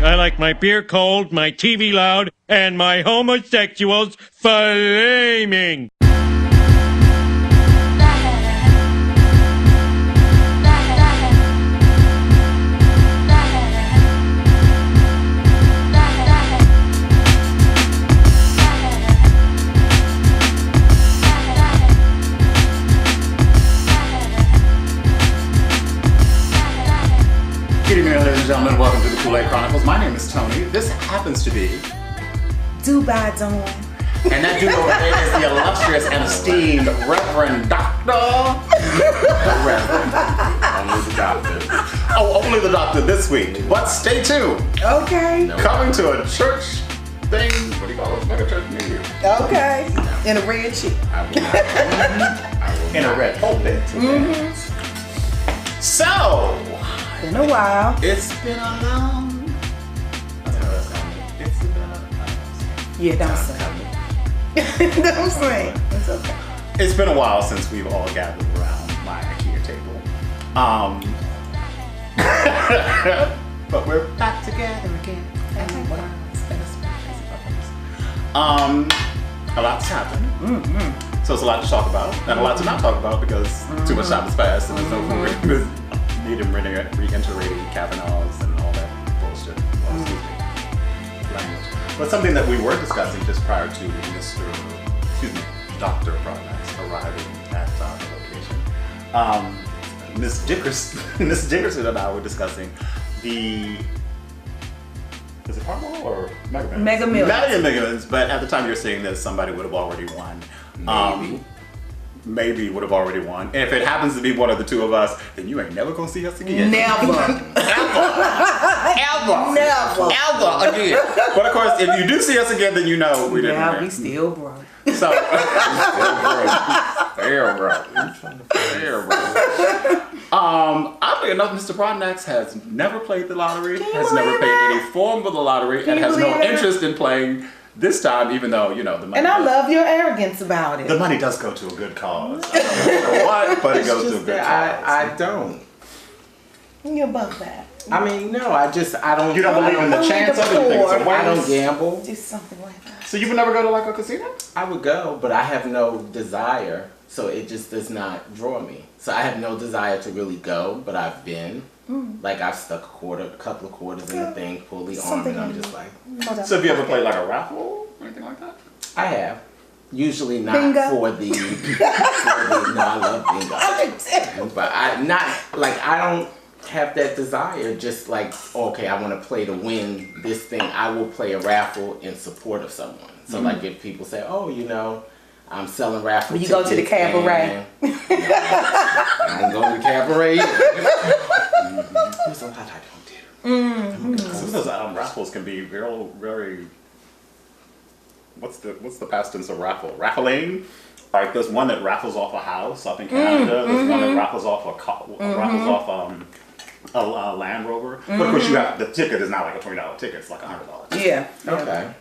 I like my beer cold, my TV loud, and my homosexuals flaming. Good evening, ladies and gentlemen. Welcome to the Kewl-Aid Chronicles. My name is Tony. This happens to be Dubai Dawn. And that dude over there is the illustrious and esteemed Reverend Doctor. Reverend. Only the doctor. Oh, only the doctor this week. But stay tuned. Okay. Coming to a church thing. What do you call it? Like a church near you. Okay. In a red sheet. In a red pulpit. So. Been a while. It's been a long. Yeah, don't say. Don't say. It's okay. It's been a while since we've all gathered around my IKEA table. But we're back together again. A lot's happened. So it's a lot to talk about and a lot to not talk about because too much time has passed and there's no need in reiterating Kavanaugh's and all that bullshit. Well, excuse me. Language. But something that we were discussing just prior to Dr. Products arriving at the location. Miss Dickerson and I were discussing the, is it Harmo or Mega Millions? Mega Millions. Mega Millions, but at the time you're saying that somebody would have already won. Maybe would have already won. And if it happens to be one of the two of us, then you ain't never gonna see us again. Never. Ever again. But of course, if you do see us again, then you know we didn't win. We still broke. So, Fair, bro. Oddly enough, Mr. Prodnax has never played the lottery, has never played any form of the lottery, and has no interest in playing this time, even though, you know, the money. And I love your arrogance about it. The money does go to a good cause. I don't know what, but it goes to a good cause. I don't. You're above that. I mean, no, I don't. You don't believe in the chance of anything, so I don't gamble. Do something like that. So you would never go to like a casino? I would go, but I have no desire, so it just does not draw me. So I have no desire to really go, but I've been. Like I've stuck a couple of quarters in the thing, pulled the arm, and I'm just like. So have you ever played like a raffle or anything like that? I have. Usually not bingo. for the. No, I love bingo. But I don't have that desire. Just like, okay, I want to play to win this thing. I will play a raffle in support of someone. So like if people say, oh, you know, I'm selling raffle You go to the cabaret. I don't go to the cabaret either. There's a lot I don't do. Some of those raffles can be very, very. What's the past tense of raffle? Raffling. Like there's one that raffles off a house up in Canada. There's one that raffles off a Land Rover. But of course, the ticket is not like a $20 ticket. It's like $100 ticket. Yeah. Okay.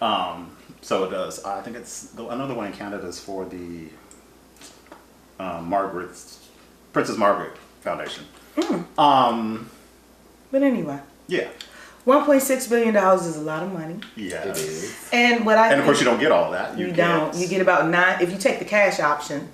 So it does. I think it's another one in Canada is for the Princess Margaret Foundation. But anyway. Yeah. $1.6 billion is a lot of money. Yeah. It is. And of course you don't get all that. You don't. You get about if you take the cash option,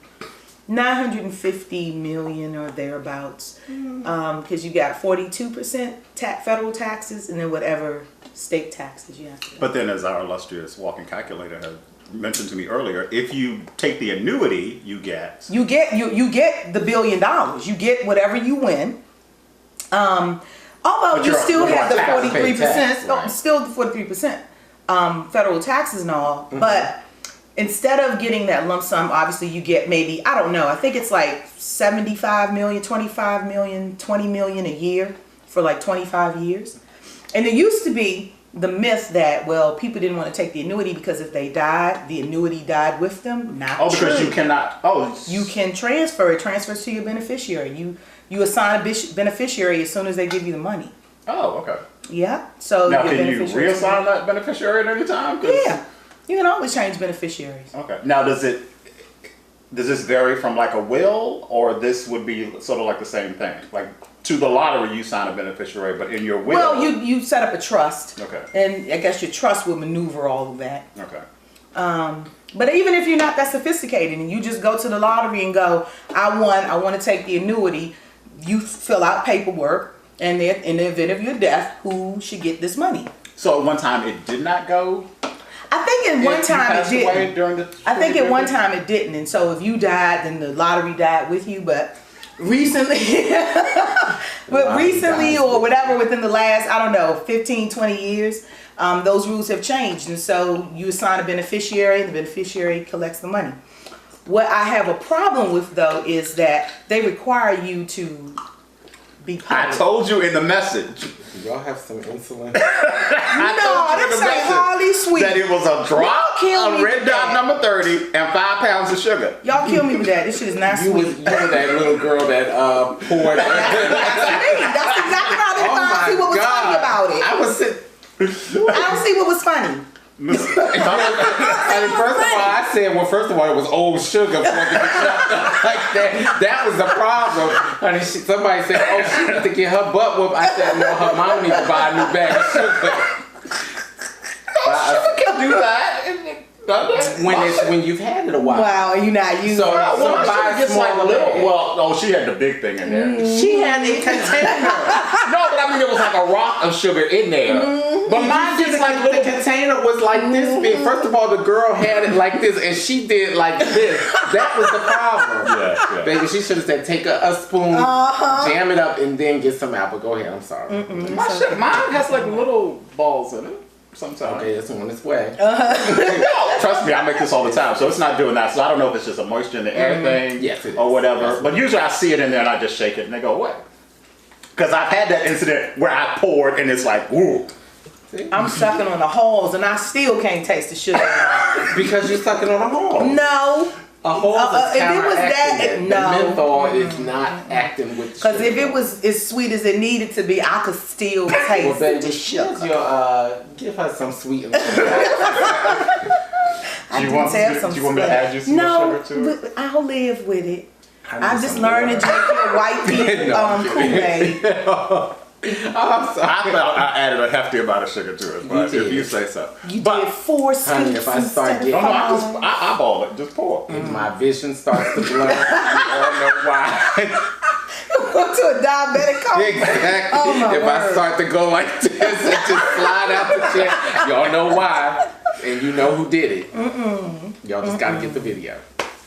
$950 million or thereabouts. Because you got 42% federal taxes and then whatever state taxes you have to pay. But then as our illustrious walking calculator had mentioned to me earlier, if you take the annuity, you get the $1 billion. You get whatever you win. Although you still have the 43%, still the 43% federal taxes and all, but instead of getting that lump sum, obviously you get maybe, I don't know, I think it's like 75 million, 25 million, 20 million a year for like 25 years. And there used to be the myth that, well, people didn't want to take the annuity because if they died, the annuity died with them. Not true. Because you cannot, you can transfer it, transfers to your beneficiary. You assign a beneficiary as soon as they give you the money. Oh, okay. Yeah. So now, can you reassign that beneficiary at any time? Yeah. You can always change beneficiaries. Okay. Now, does it does this vary from like a will, or this would be sort of like the same thing? Like to the lottery, you sign a beneficiary, but in your will, Well, you set up a trust. Okay. And I guess your trust will maneuver all of that. Okay. But even if you're not that sophisticated and you just go to the lottery and go, I want to take the annuity, you fill out paperwork, and then in the event of your death, who should get this money? So at one time it did not go. I think at one time it didn't. During the I think at one time it didn't, and so if you died, then the lottery died with you. But recently, or whatever, within the last, I don't know, 15, 20 years, those rules have changed, and so you assign a beneficiary, and the beneficiary collects the money. What I have a problem with, though, is that they require you to be public. I told you in the message. Y'all have some insulin. No, that's like Harley Sweet. That it was a drop on Red Dot number 30 and 5 pounds of sugar. Y'all kill me with that. This shit is not You sweet. were that little girl that poured. That's exactly how they found see what was funny about it. I was sitting. I don't see what was funny. I mean, first of all, it was old sugar before it could get chopped up like that. That was the problem. Honey, somebody said, oh, she needs to get her butt whooped. I said, no, her mom needs to buy a new bag of sugar. Sugar can do that. When you've had it a while. Wow, you're not using So, it. Well, buy sugar gets like a little. Well, she had the big thing in there. She had a container. No, but I mean, it was like a rock of sugar in there. But mine just like The little. container was like this big. First of all, the girl had it like this, and she did like this. That was the problem. Yeah. Baby, she should have said, take a spoon, jam it up, and then get some out. But go ahead, I'm sorry. Mine has like little balls in it. Sometimes. Okay, it's on its way. No, trust me, I make this all the time, so it's not doing that. So I don't know if it's just a moisture in the air thing, Yes, it is. or whatever. Yes. But usually I see it in there and I just shake it and they go away. Because I've had that incident where I poured and it's like, woo. I'm sucking on the holes and I still can't taste the sugar. Because you're sucking on a hole. No. A hole is if it was that, counteracting no. The menthol is not acting with Because sugar. if it was as sweet as it needed to be, I could still taste Well, baby, the sugar. here's your, give her some sweet and I Do you do want have to- some do you want me to stuff. add you some No, sugar to it? but I'll live with it. need I just some learned to more. drink your white people No, I'm kidding. Kool-Aid. I'm sorry. I felt I added a hefty amount of sugar to it, but You if did. you say so. You But- did 4 scoops Honey, if I start instead getting- of No, I just 5. I eyeball it, just pour. If my vision starts to blur, you all know why. Go to a diabetic coma. Exactly. Oh, my If I word. start to go like this and just slide out the chair, y'all know why, and you know who did it. Y'all just gotta get the video.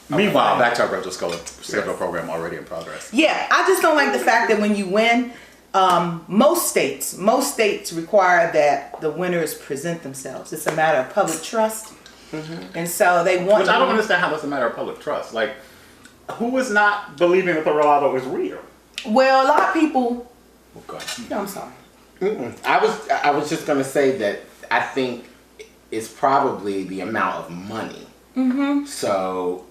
Meanwhile, back to our retro schedule program already in progress. Yeah, I just don't like the fact that when you win, most states require that the winners present themselves. It's a matter of public trust, and so they want. Which I don't understand how that's a matter of public trust. Like, who is not believing that the Rolado is real? Well, a lot of people. Oh, God. No, I'm sorry. I was just gonna say that I think it's probably the amount of money. So,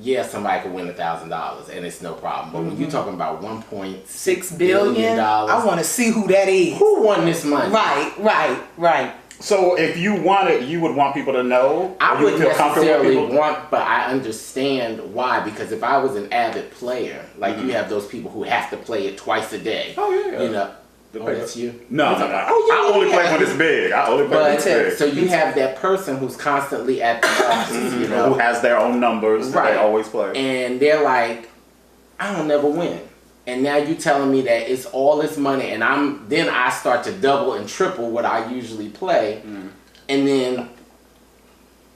yeah, somebody could win $1,000 and it's no problem. But when you're talking about $1.6 $6 billion. I want to see who that is. who won this money? Right. So if you want it, you would want people to know? I Or you would wouldn't feel comfortable with necessarily people? want, but I understand why. Because if I was an avid player, like you have those people who have to play it twice a day. Oh, yeah. You know. The Oh, paper. that's you? No. Oh, yeah, I only yeah. play when it's big. I only play when But it's big. so you have that person who's constantly at the offices, you know, Who has their own numbers that Right. they always play. and they're like, I don't never win. And now you telling me that it's all this money, and then I start to double and triple what I usually play, and then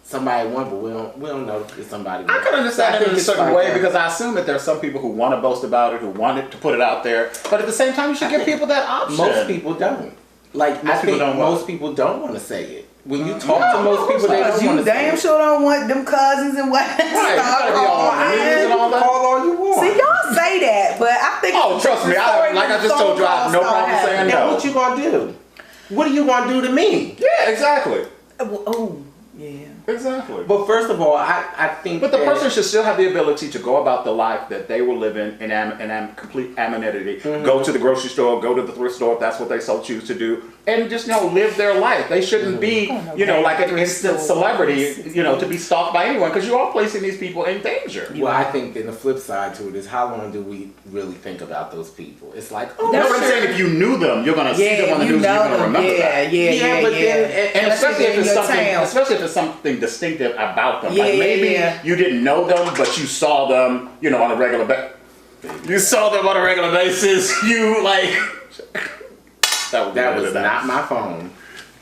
somebody won, but we don't know if somebody won. I could understand So I it in a think it's certain like way that. because I assume that there's some people who want to boast about it, who want it to put it out there. But at the same time, you should give people that option. Most people don't. Like, Most I people think don't what? most people don't want to say it. When you talk to most people, they Because don't want you to say damn it. sure don't want them cousins and what. Right, you gotta be all on the news and all that. Call all you want. See, y'all say that, but I think. Oh, trust me, like I just told you, I have no problem saying Now no. what you gonna do? What are you gonna do to me? Yeah, exactly. Oh, yeah. Exactly. But first of all, I think But the person should still have the ability to go about the life that they will live in complete anonymity. Go to the grocery store, go to the thrift store if that's what they so choose to do, and just live their life. They shouldn't be like an instant celebrity, to be stalked by anyone, because you are placing these people in danger. Well, I think then the flip side to it is, how long do we really think about those people? It's like, No, but I'm saying if you knew them, you're gonna see them on the news, and you're gonna remember that. And especially if it's something distinctive about them. Like maybe you didn't know them, but you saw them, on a regular basis. You saw them on a regular basis. You like that was not my phone.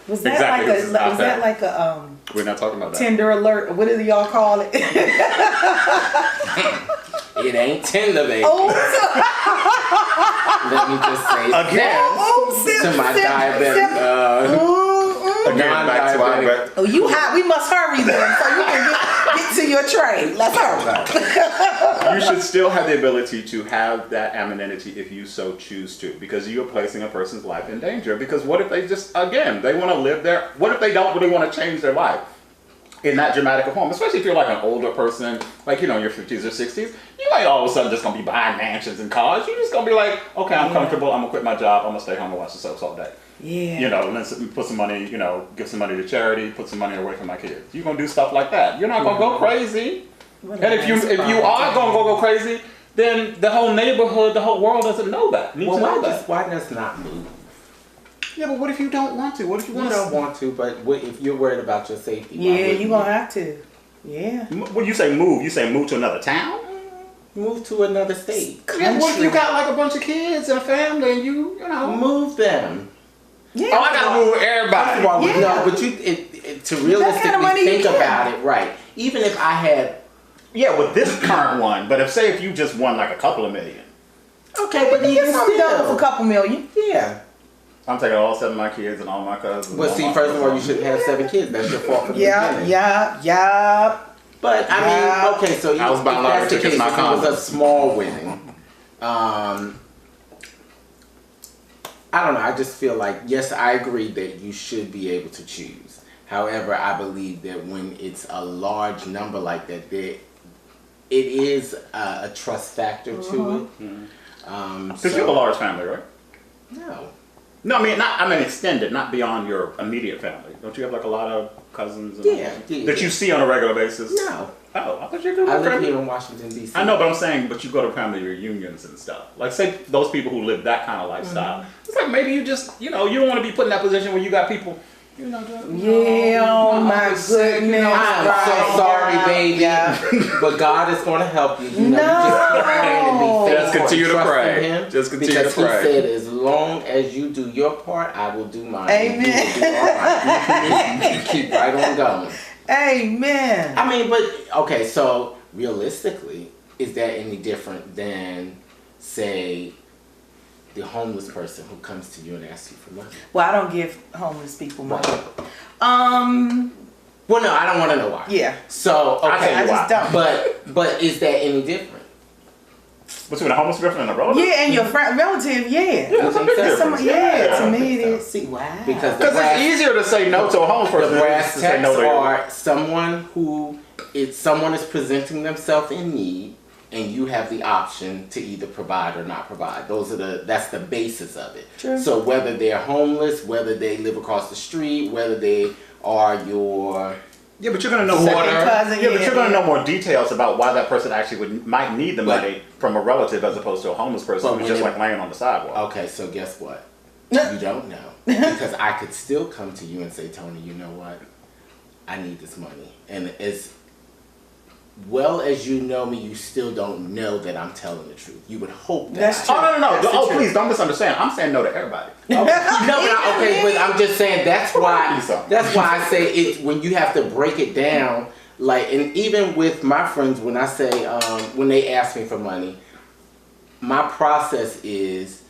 Was that like a We're not talking about that. Tinder alert? What do y'all call it? It ain't Tinder, baby. Oh, Let me just say Again. to my diabetic. Again, back to our Oh, you hot? We must hurry then, so you can get to your tray. Let's hurry. You should still have the ability to have that anonymity if you so choose to, because you're placing a person's life in danger. Because what if they just, again, they want to live there? What if they don't really want to change their life in that dramatic of form? Especially if you're like an older person, like, in your 50s or 60s, you ain't all of a sudden just going to be buying mansions and cars. You're just going to be like, okay, I'm comfortable. I'm going to quit my job. I'm going to stay home and watch the soaps all day. Yeah. And then put some money, give some money to charity, put some money away from my kids. You're going to do stuff like that. You're not going to go crazy. And if you are going to go crazy, then the whole neighborhood, the whole world doesn't know that. Why does not move? Yeah, but what if you don't want to? What if you don't want to, but what if you're worried about your safety? Yeah, you're going to have to. Yeah. When you say move to another town? Move to another state. Yeah, what if you got like a bunch of kids and a family and you move them? Yeah. Oh, I gotta move everybody. No, but to realistically think about it, right? Even if I had, with this current one, but if you just won like a couple of million. Okay, but you get something done for a couple million. Yeah. I'm taking all 7 of my kids and all my cousins. But see, first of all, you shouldn't have 7 kids. That's your fault from the beginning. Yeah. But I mean, okay, so I was buying lottery tickets, not condoms. It was a small winning. I don't know. I just feel like, yes, I agree that you should be able to choose. However, I believe that when it's a large number like that, it is a trust factor to it. Because you have a large family, right? No. No, I mean extended, not beyond your immediate family. Don't you have like a lot of cousins and that you see on a regular basis? No. Oh, I thought you could. I live here in Washington, D.C. I know, but I'm saying, but you go to family reunions and stuff. Like, say those people who live that kind of lifestyle. It's like maybe you just, you don't want to be put in that position where you got people, oh my goodness. I'm so sorry, baby. But God is going to help you. You just continue to pray. Just continue to pray. Because He said, as long as you do your part, I will do mine. Amen. You will do all right. Keep right on going. Amen. I mean, but okay, so realistically, is that any different than, say, the homeless person who comes to you and asks you for money? Well, I don't give homeless people money. Well, no, I don't want to know why. Yeah. So okay, I just don't. But is that any different? Between a homeless person and a relative? Yeah, and your relative, Yeah, that's a big difference. To me it is. See, wow. Because it's easier to say no to a homeless person the than brass to say no to someone is presenting themselves in need, and you have the option to either provide or not provide. That's the basis of it. True. So whether they're homeless, whether they live across the street, whether they are your but you're gonna know more. But you're gonna know more details about why that person actually might need the money from a relative as opposed to a homeless person who's just like laying on the sidewalk. Okay, so guess what? You don't know, because I could still come to you and say, Tony, you know what? I need this money, and as well as you know me, you still don't know that I'm telling the truth. You would hope that. That's true. No. Please don't misunderstand. I'm saying no to everybody. But I'm just saying that's why I say it when you have to break it down. Like, and even with my friends, when I say when they ask me for money, my process is,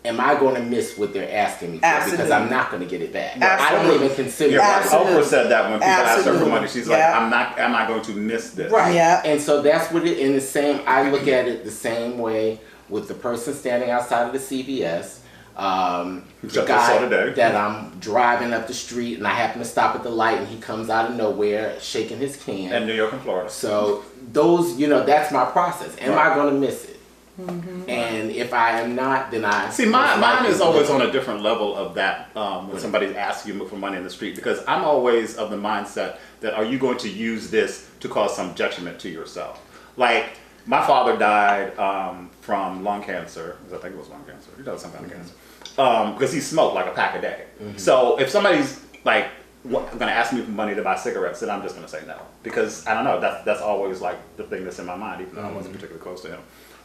am I going to miss what they're asking me for? Absolutely. Because I'm not going to get it back. Absolutely. I don't even consider it. Oprah said that when people ask her for money. She's like, Yeah. I'm not going to miss this. Right. Yeah. And so that's what it, in the same, I look at it the same way with the person standing outside of the CVS. Just guy the day. that I'm driving up the street and I happen to stop at the light and he comes out of nowhere shaking his can. And New York and Florida. So those, that's my process. Am I going to miss it? Mm-hmm. And if I am not, then I see. Mine is always on a different level of that. When somebody asks you for money in the street, because I'm always of the mindset that are you going to use this to cause some detriment to yourself? Like my father died from lung cancer. I think it was lung cancer. He died of some kind of cancer. Because he smoked like a pack a day. Mm-hmm. So if somebody's like going to ask me for money to buy cigarettes, then I'm just going to say no. Because I don't know, that's always like the thing that's in my mind, even though I wasn't particularly close to him.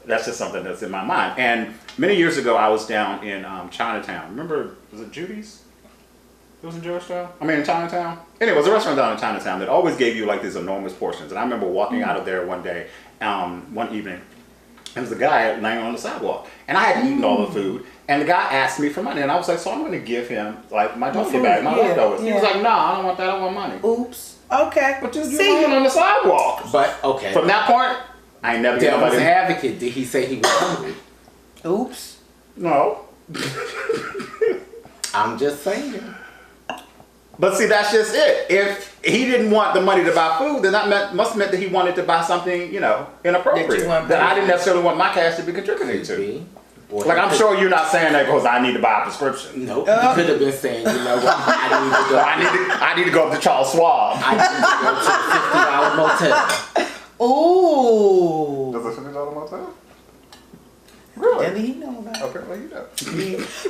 That's just something that's in my mind. And many years ago, I was down in Chinatown. Remember, was it Judy's? It was in Georgetown? in Chinatown? Anyway, it was a restaurant down in Chinatown that always gave you like these enormous portions. And I remember walking out of there one day, one evening, and there was a guy laying on the sidewalk. And I had eaten all the food. And the guy asked me for money, and I was like, so I'm going to give him like my doggy bag, my leftovers. He was like, no, I don't want that, I want money. Oops. Okay. But you're laying on the sidewalk. But, okay. From that point, I ain't never Devil's an advocate. Did he say he was hungry? Oops. No. I'm just saying. But see, that's just it. If he didn't want the money to buy food, then that must have meant that he wanted to buy something, inappropriate. That I didn't necessarily want my cash to be contributed to. Like, I'm sure you're not saying that because I need to buy a prescription. Nope. You could have been saying, you know what, I need to go up to Charles Schwab. I need to go to a $50 motel. Ooh. Does a $50 motel? Really? Did he know about it? Okay,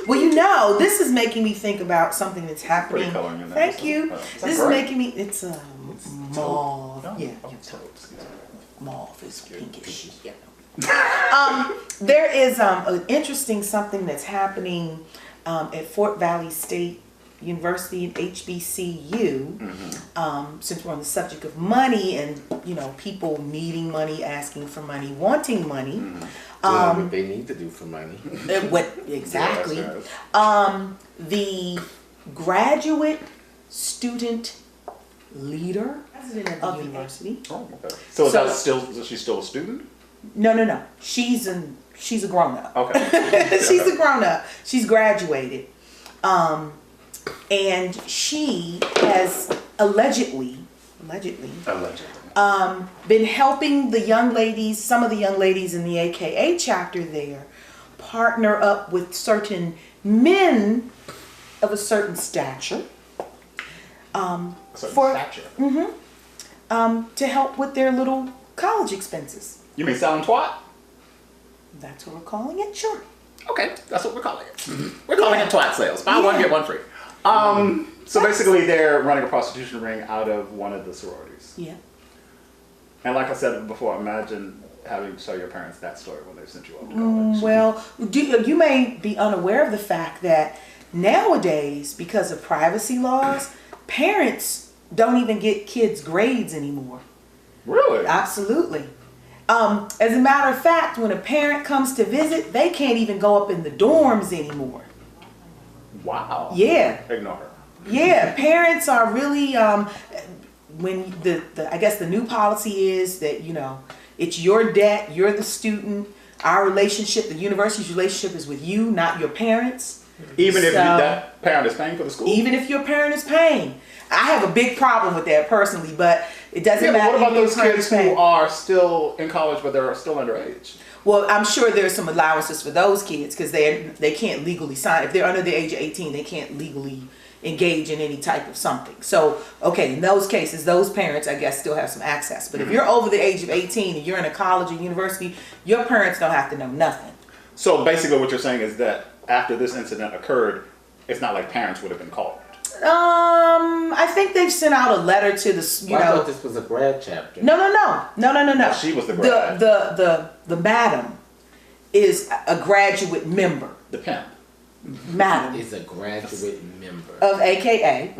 well, you know. Well, this is making me think about something that's happening. Pretty coloring in there. Thank you. This is making me, it's mauve. No? Yeah. Oh, excuse me. Mauve is pinkish. Yeah. There is an interesting something that's happening at Fort Valley State University and HBCU. Since we're on the subject of money and people needing money, asking for money, wanting money. What they need to do for money. What exactly? Yes. The graduate student leader president of the university. Oh, okay. So is she still a student? No. She's a grown up. Okay. She's a grown up. She's graduated. And she has allegedly been helping the young ladies, some of the young ladies in the AKA chapter there, partner up with certain men of a certain stature. To help with their little college expenses. You mean selling twat? That's what we're calling it, sure. Okay, that's what we're calling it. We're calling it twat sales. Buy one, get one free. So basically they're running a prostitution ring out of one of the sororities. Yeah. And like I said before, imagine having to tell your parents that story when they sent you off to college. Well, you may be unaware of the fact that nowadays, because of privacy laws, parents don't even get kids' grades anymore. Really? Absolutely. As a matter of fact, when a parent comes to visit, they can't even go up in the dorms anymore. Wow. Yeah. Ignore her. Yeah, parents are really when I guess the new policy is that it's your debt, you're the student. Our relationship, the university's relationship, is with you, not your parents. Even if that parent is paying for the school. Even if your parent is paying. I have a big problem with that personally, but it doesn't matter. What about those kids who are still in college but they're still underage? Well, I'm sure there's some allowances for those kids because they can't legally sign. If they're under the age of 18, they can't legally engage in any type of something. So, okay, in those cases, those parents, I guess, still have some access. But if you're over the age of 18 and you're in a college or university, your parents don't have to know nothing. So basically what you're saying is that after this incident occurred, it's not like parents would have been called. I think they've sent out a letter to the, I thought this was a grad chapter. No. She was the grad. The madam is a graduate member. The pimp. Madam is a graduate member of AKA.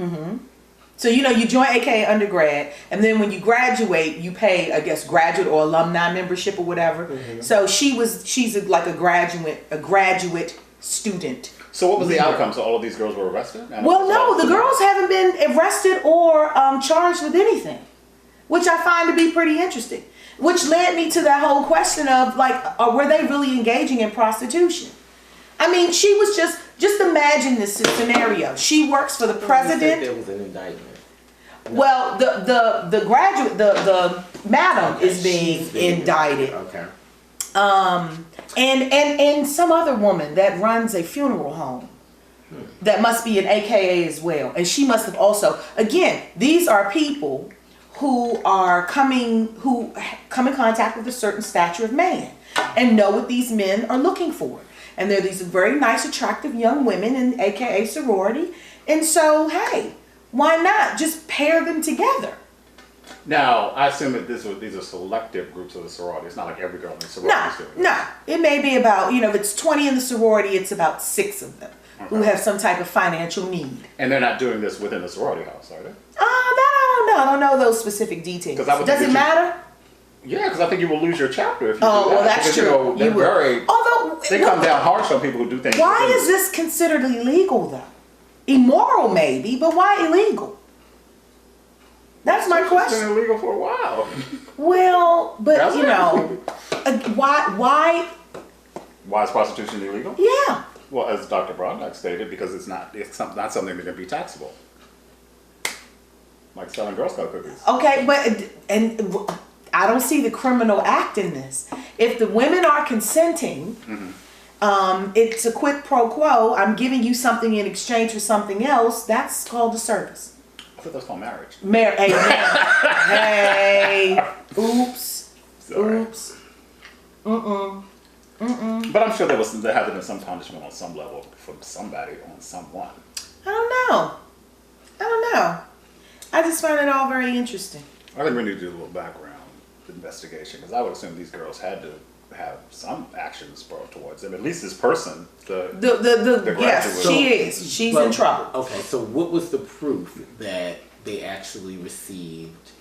So you join AKA undergrad, and then when you graduate, you pay, I guess, graduate or alumni membership or whatever. So she's like a graduate student. So what was the outcome? So all of these girls were arrested? Well, no, the girls haven't been arrested or charged with anything, which I find to be pretty interesting. Which led me to that whole question of were they really engaging in prostitution? I I mean, she was just imagine this scenario. She works for the president. There was an indictment. Well, the graduate, the madam is being indicted. Okay. And some other woman that runs a funeral home that must be an AKA as well. And she must have also, again, these are people who come in contact with a certain stature of man and know what these men are looking for. And they're these very nice, attractive young women in AKA sorority. And so, hey, why not just pair them together? Now, I assume that these are selective groups of the sorority. It's not like every girl in the sorority is doing it. No. It may be about, if it's 20 in the sorority, it's about 6 of them who have some type of financial need. And they're not doing this within the sorority house, are they? That I don't know. I don't know those specific details. Does it matter? Yeah, because I think you will lose your chapter if you do that. Oh, well, that's true. They're they come down harsh on people who do things. Why is this considered illegal, though? Immoral, maybe, but why illegal? That's my question. It's been illegal for a while. Well, but why? Why is prostitution illegal? Yeah. Well, as Dr. Brodnack stated, because it's not something that can be taxable. Like selling Girl Scout cookies. Okay, and I don't see the criminal act in this. If the women are consenting, it's a quid pro quo. I'm giving you something in exchange for something else. That's called a service. I thought that's called marriage. Hey, oops. Sorry. Oops. But I'm sure there had to been some punishment on some level from somebody on someone. I don't know. I just find it all very interesting. I think we need to do a little background investigation, because I would assume these girls had to have some actions brought towards them. At least this person, the yes, she is. She's in trouble. Okay, so what was the proof that they actually received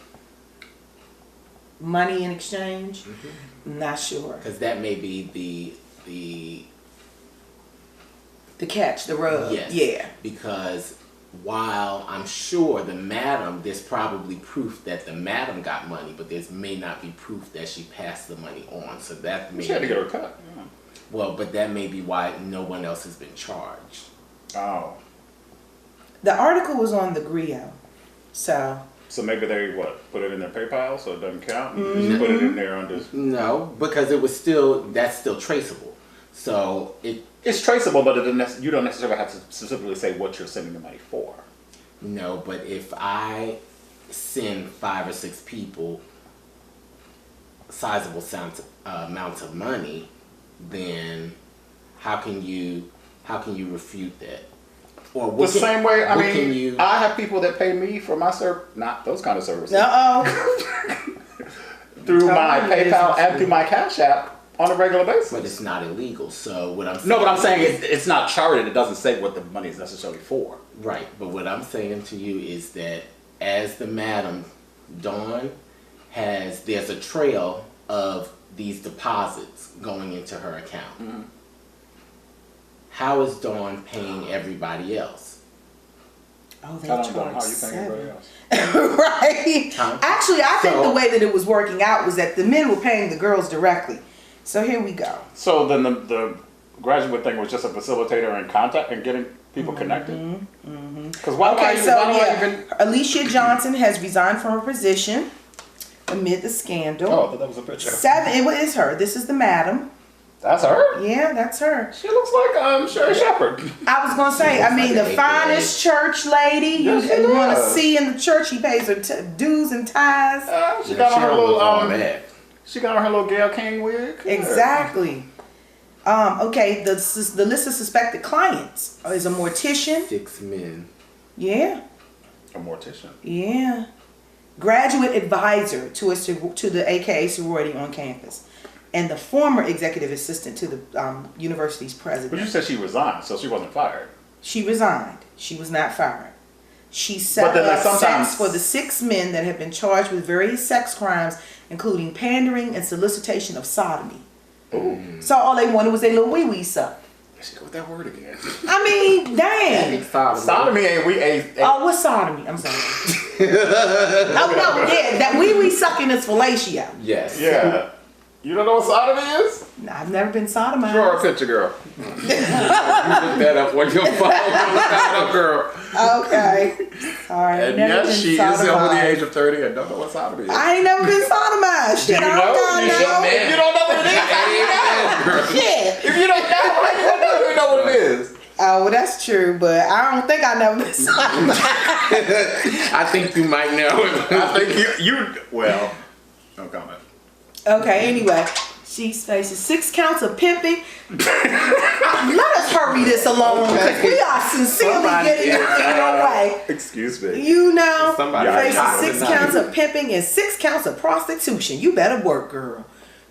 money in exchange? Not sure. Because that may be the catch, the rub. Yes. Yeah. Because while I'm sure there's probably proof that the madam got money, but there may not be proof that she passed the money on. So that may she had to get her cut. Yeah. Well, but that may be why no one else has been charged. Oh. The article was on the Griot, so maybe they put it in their PayPal so it doesn't count. And just put it in there under. No, because that's still traceable. So it's traceable, but you don't necessarily have to specifically say what you're sending the money for. No, but if I send 5 or 6 people sizable amounts of money, then how can you refute that? Or the same way, I mean, I have people that pay me for my not those kind of services. Through my PayPal and through my Cash App on a regular basis. But it's not illegal. So what I'm saying. No, but I'm saying it's not charted. It doesn't say what the money is necessarily for. Right. But what I'm saying to you is that as the madam, Dawn there's a trail of these deposits going into her account. How is Dawn paying everybody else? Oh, they I don't know charge how you paying everybody else. Right. Actually, I think the way that it was working out was that the men were paying the girls directly. So here we go. So then the graduate thing was just a facilitator in contact and getting people connected? Because Alicia Johnson has resigned from her position amid the scandal. Oh, I thought that was a picture. It is her. This is the madam. That's her? Yeah, that's her. She looks like Sherry Shepherd. I was going to say, the finest church lady you want to see in the church. She pays her dues and tithes. She got on her little she got on her little Gayle King wig. Exactly. Okay, the list of suspected clients is a mortician. 6 men. Yeah. A mortician. Yeah. Graduate advisor to the AKA sorority on campus. And the former executive assistant to the university's president. But you said she resigned, so she wasn't fired. She resigned. She was not fired. She set up sex for the 6 men that have been charged with various sex crimes, including pandering and solicitation of sodomy. Ooh. So all they wanted was their little wee-wee suck. She go with that word again. I mean, dang. Sodomy ain't Oh, what's sodomy? I'm sorry. Oh, no, yeah, that wee-wee sucking is fellatio. Yes. Yeah. You don't know what sodomy is? I've never been sodomized. Draw a picture, girl. You look that up on your phone. Look that up, girl. Okay. Sorry. And never yes, been she is sodomized. over the age of 30 and don't know what sodomy is. I ain't never been sodomized. Shit, you I know? don't You know. should, man. If you don't know what it is, how do you know? Shit. If you don't know, how do you know what it is? Oh, well, that's true, but I don't think I never been sodomized. I think you might know. I think you well, no comment. Okay, anyway. She faces 6 counts of pimping. Let us hurry this along because we are sincerely getting in your way. Excuse me. You know, Somebody faces 6 counts of pimping and 6 counts of prostitution. You better work, girl.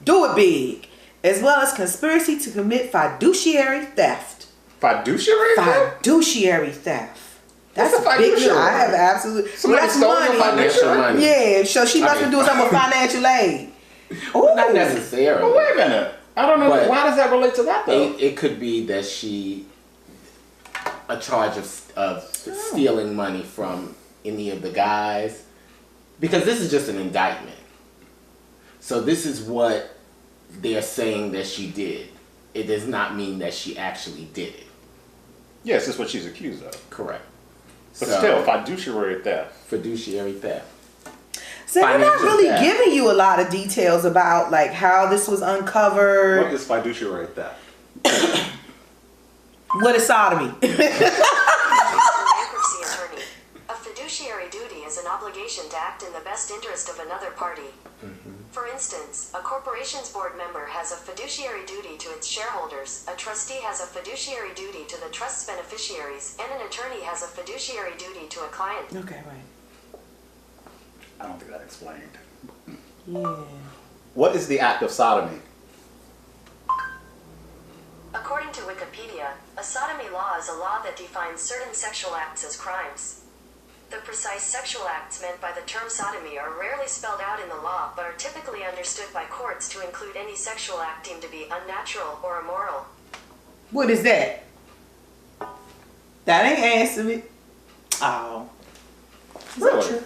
Do it big. As well as conspiracy to commit fiduciary theft. Fiduciary? Fiduciary theft. That's What's a a big fiduciary? deal. I have absolutely. Somebody that's stole your money. Financial money. Yeah, so she must be doing something with financial aid. Ooh. Not necessarily. Well, wait a minute. I don't know. But why does that relate to that though? It could be that she a charge of stealing money from any of the guys, because this is just an indictment. So this is what they're saying that she did. It does not mean that she actually did it. Yes, that's what she's accused of. Correct. But So, still, fiduciary theft. fiduciary theft. So they're not Financial really theft. giving you a lot of details about like how this was uncovered. What is fiduciary theft? What is sodomy? Bankruptcy attorney. A fiduciary duty is an obligation to act in the best interest of another party. For instance, a corporation's board member has a fiduciary duty to its shareholders, a trustee has a fiduciary duty to the trust's beneficiaries, and an attorney has a fiduciary duty to a client. Okay, right. I don't think that explained. Yeah. What is the act of sodomy? According to Wikipedia, a sodomy law is a law that defines certain sexual acts as crimes. The precise sexual acts meant by the term sodomy are rarely spelled out in the law, but are typically understood by courts to include any sexual act deemed to be unnatural or immoral. What is that? That ain't answer me. Oh. Is that Really? true?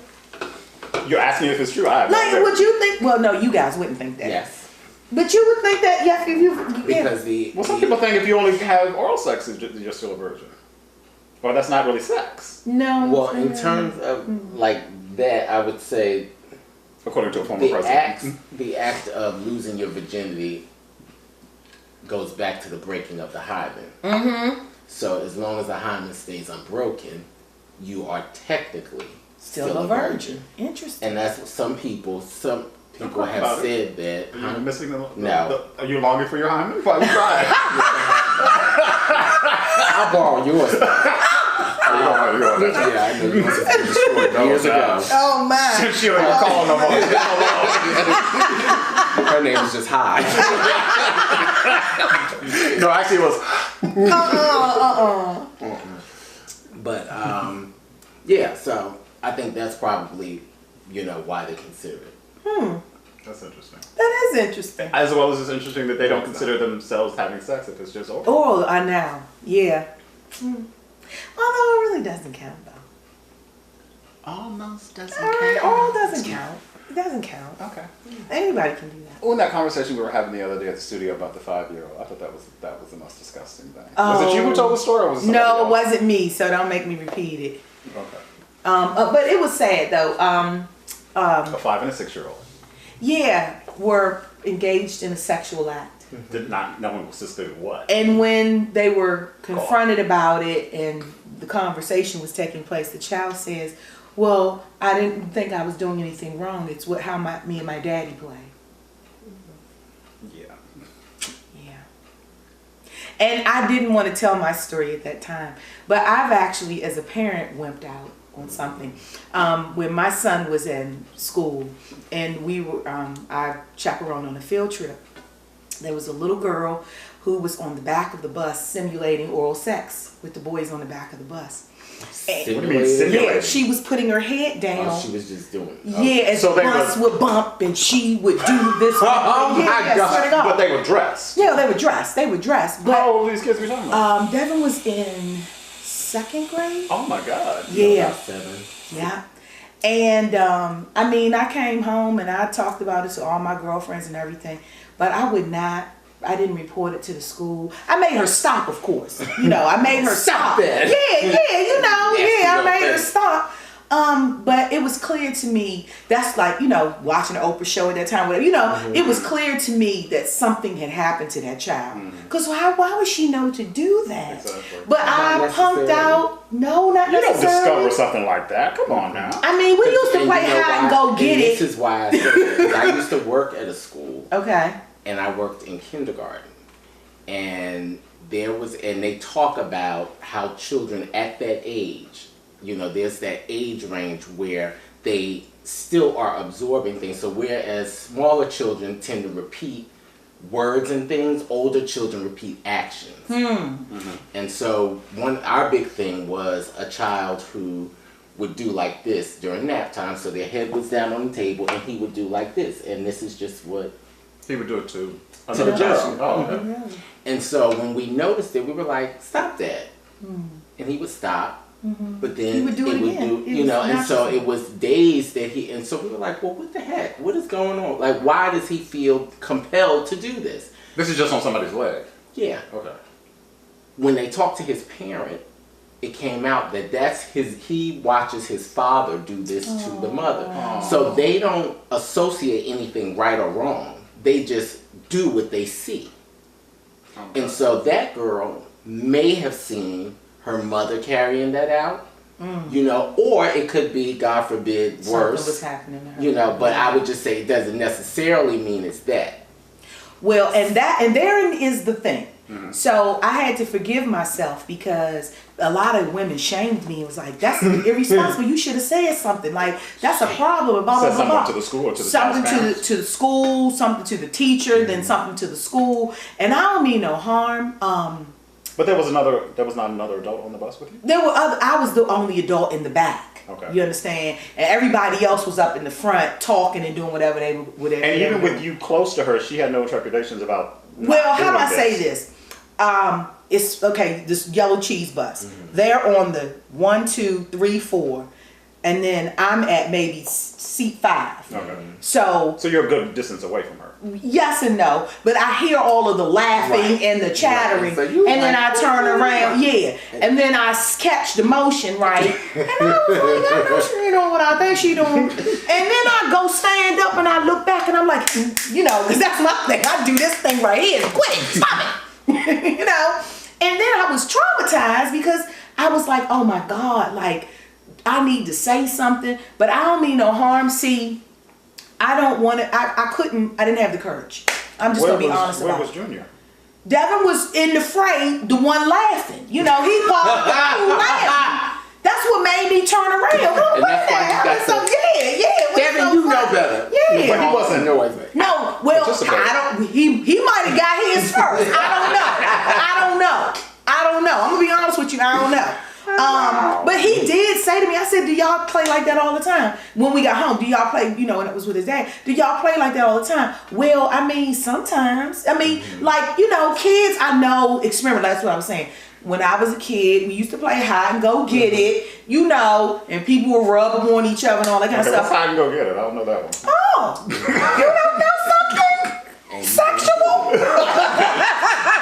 You're asking if it's true. I have no Like, idea. would you think? Well, no, you guys wouldn't think that. Yes. But you would think that, yeah, if you Because the Well, some people think if you only have oral sex, you're still a virgin. Or that's not really sex, no. well, in terms of like that, I would say according to a former the president. act of losing your virginity goes back to the breaking of the hymen. Mm-hmm. So as long as the hymen stays unbroken, you are technically Still a virgin. Interesting. And that's what some people talk have about said that. Are you missing the No. Are you longing for your hymen? Why are you crying? I'll borrow yours. Yeah, Yeah, I know you wanted to destroy it years ago. Oh my. She don't even call no more. Her name was just High. No, actually it was. But yeah, so I think that's probably why they consider it. That's interesting. That is interesting. As well as it's interesting that they don't consider themselves having sex if it's just oral. Oh, I know. Yeah. Although it really doesn't count though. Almost doesn't Oral doesn't count. It doesn't count. Okay. Anybody can do that. Well, in that conversation we were having the other day at the studio about the 5-year-old, I thought that was the most disgusting thing. Was it you who told the story, or was it somebody No, it else? wasn't me. So don't make me repeat it. Okay. But it was sad though. A 5 and a 6-year-old. Yeah, were engaged in a sexual act. No one was suspected what. And when they were confronted about it and the conversation was taking place, the child says, well, I didn't think I was doing anything wrong. It's how me and my daddy play. Yeah. Yeah. And I didn't want to tell my story at that time. But I've actually, as a parent, wimped out on something. When my son was in school and we were, I chaperoned on a field trip. There was a little girl who was on the back of the bus simulating oral sex with the boys on the back of the bus. What do you mean simulating? Yeah, she was putting her head down. Oh, she was just doing it. Yeah, and So the they bus would bump and she would do this. Oh my I God. swear to God. But they were dressed. Yeah, they were dressed. They were dressed. But How old are these kids we talking about? Devin was in 2nd grade. Oh my God. Yeah, About 7. yeah. And I mean, I came home and I talked about it to all my girlfriends and everything. but I would not. I didn't report it to the school. I made her stop, of course. You know, I made her stop. That. I made her stop. But it was clear to me, that's like, you know, watching the Oprah show at that time, whatever, you know, it was clear to me that something had happened to that child. Because why would she know to do that? Exactly. But I punked out. No, not You don't necessarily. discover something like that. Come on now. I mean, we used to play hide and go get it. This is why I said that. I used to work at a school. Okay. And I worked in kindergarten. And they talk about how children at that age, you know, there's that age range where they still are absorbing things. So whereas smaller children tend to repeat words and things, older children repeat actions. And so our big thing was a child who would do like this during nap time. So their head was down on the table and he would do like this. And this is just what He would do it to the another girl. person. Oh, okay. And so when we noticed it, we were like, stop that. And he would stop. But then He would do it again. It you was know, and so natural. it was days that and so we were like, well, what the heck? What is going on? Like, why does he feel compelled to do this? This is just on somebody's leg. Yeah. Okay. When they talked to his parent, it came out that he watches his father do this to the mother. So they don't associate anything right or wrong. They just do what they see. Okay. And so that girl may have seen her mother carrying that out, you know, or it could be, God forbid, Something worse, was happening to her. you know, but I would just say it doesn't necessarily mean it's that. Well, and therein is the thing. So I had to forgive myself because a lot of women shamed me. It was like, that's irresponsible. You should have said something. Like, that's a problem. Blah, blah, Said blah, blah. something to the school or to the something child's parents? to the school, something to the teacher, then something to the school. And I don't mean no harm. But there was not another adult on the bus with you? I was the only adult in the back. Okay. You understand? And everybody else was up in the front talking and doing whatever they were. And even with you close to her, she had no trepidations about not Well, how do doing I say this? It's okay. This yellow cheese bus. They're on the 1, 2, 3, 4, and then I'm at maybe seat 5. Okay. So So you're a good distance away from her. yes and no, but I hear all of the laughing Right. and the chattering, Right. So you and then like, I turn around, and then I catch the motion, right? And I was like, I know she doing what I think she doing, and then I go stand up and I look back and I'm like, you know, because that's my thing. I do this thing right here. Quick, stop it, you know. And then I was traumatized because I was like, oh my God, like I need to say something, but I don't mean no harm. See, I don't want to, I didn't have the courage. I'm just going to be honest Where about was it. Junior? Devin was in the fray, the one laughing. You know, he called the fool laughing. That's what made me turn around. And that's why you got so, to- it was Devin, so you funny. know better. Yeah. But he wasn't noisy. No, well, Participate. he might have got his first. I don't know. I'm gonna be honest with you. I don't know. But he did say to me, I said, do y'all play like that all the time? When we got home, do y'all play, you know, and it was with his dad, do y'all play like that all the time? Well, I mean, sometimes. I mean, like, you know, kids, I know, experiment, that's what I was saying. When I was a kid, we used to play hide and go get it, you know, and people would rub them on each other and all that kind Okay, of what's stuff. time you go get it? I don't know that one. Oh, you don't know something sexual?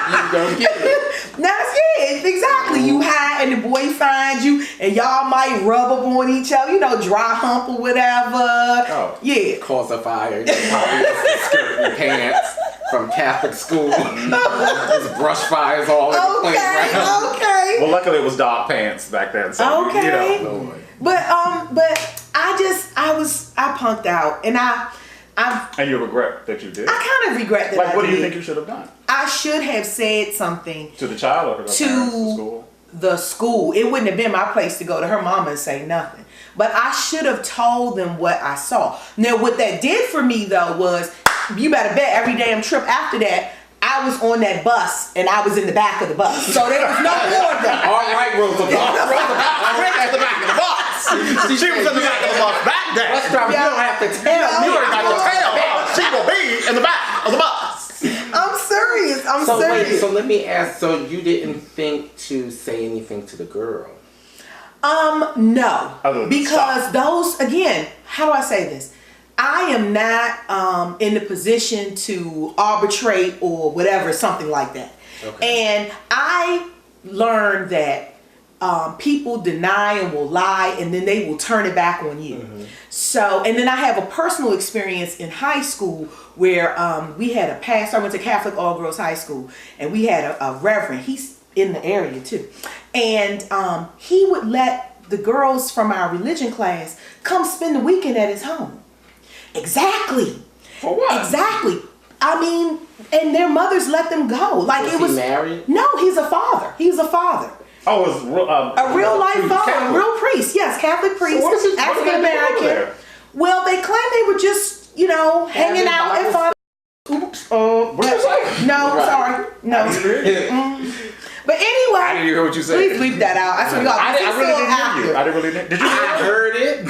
You don't get it. That's it, exactly. You hide and the boy finds you, and y'all might rub up on each other, you know, dry hump or whatever. Oh. Yeah. Cause a fire. You probably has the skirt and pants from Catholic school. There's brush fires all in the playground. Okay. Well, luckily it was dog pants back then. So, Okay. you know. But I punked out, and I And you regret that you did? kind of regret that. Like, what I do you did. think you should have done? I should have said something To the child or to the parents, to school? the school. It wouldn't have been my place to go to her mama and say nothing. But I should have told them what I saw. Now, what that did for me, though, was you better bet every damn trip after that, I was on that bus and I was in the back of the bus. So there was no more of that. All right, Roosevelt. I went at the back of the bus. She was in the back of the bus back there. Bus driver, you don't have to tell me. You ain't got to tell her. She will be in the back of the bus. I'm serious. I'm So serious. wait, so let me ask, so you didn't think to say anything to the girl? No. Other than Because stop. those, again, how do I say this? I am not in the position to arbitrate or whatever, something like that. Okay. And I learned that people deny and will lie, and then they will turn it back on you. So, and then I have a personal experience in high school where we had a pastor. I went to Catholic all girls high school, and we had a reverend. He's in the area too, and he would let the girls from our religion class come spend the weekend at his home. Exactly. For what? Exactly. I mean, and their mothers let them go. Like it was. He married? No, he's a father. He's a father. Oh, it was A real life father, a real priest. Yes, Catholic priest, So what is it? African American. Well, they claim they were just, you know, hanging out and father. Oops. What did you say? No, sorry. No. But anyway, I didn't hear what you said. please bleep that out. I swear to God. I really didn't hear you. I didn't really. Did you? I heard it.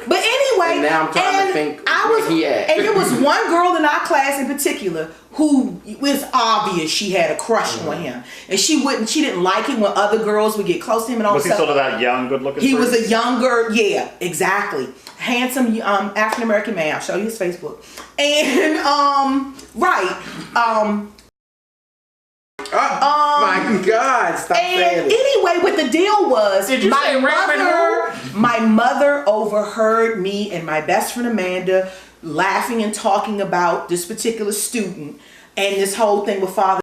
But anyway, And now I'm trying to think where he at. And there was one girl in our class in particular who it was obvious she had a crush on him, and she didn't like it when other girls would get close to him and all. Was he sort of that young, good-looking? He was a younger, yeah, exactly, handsome African American man. I'll show you his Facebook. And my God! Stop saying and it. anyway, what the deal was, Did you say Raymond my mother overheard me and my best friend Amanda laughing and talking about this particular student and this whole thing with father.